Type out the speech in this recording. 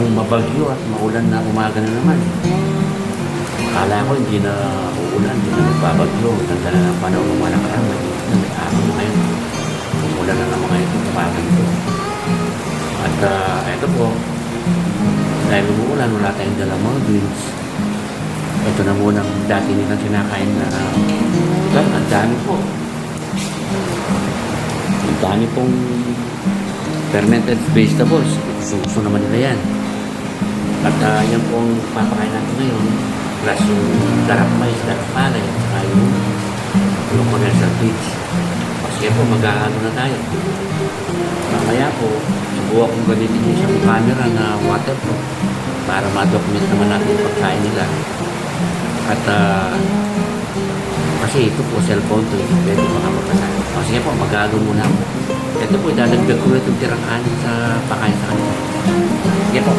pong mabagyo at maulan na umaga na naman. Akala ko hindi na uulan, hindi na magbabagyo. Ganda na ng panahon ng mga nakaraan. May araw na ngayon. Umulan na naman ngayon itong umaga nito. At ito po, dahil umuulan, wala tayong dalang mga beans. Ito na muna ang dati nilang kinakain na ulan. Ang dami po. Ang dami pong fermented vegetables. Gusto naman nila yan. At yan pong papakain natin ngayon. Plus yung darap mais, darap palay, at saka yung commercial feeds. Kasi po, mag-aano na tayo. Mamaya po, subukan kong gamitin yung isang camera na waterproof para ma-document naman natin yung pagkain nila. At kasi ito po, cellphone to, pwede makapagpasahin. Kasi po, mag-aano muna ako. Ito po, idadagdag ko itong tirang kanin sa pakain sa kanila. Sige po.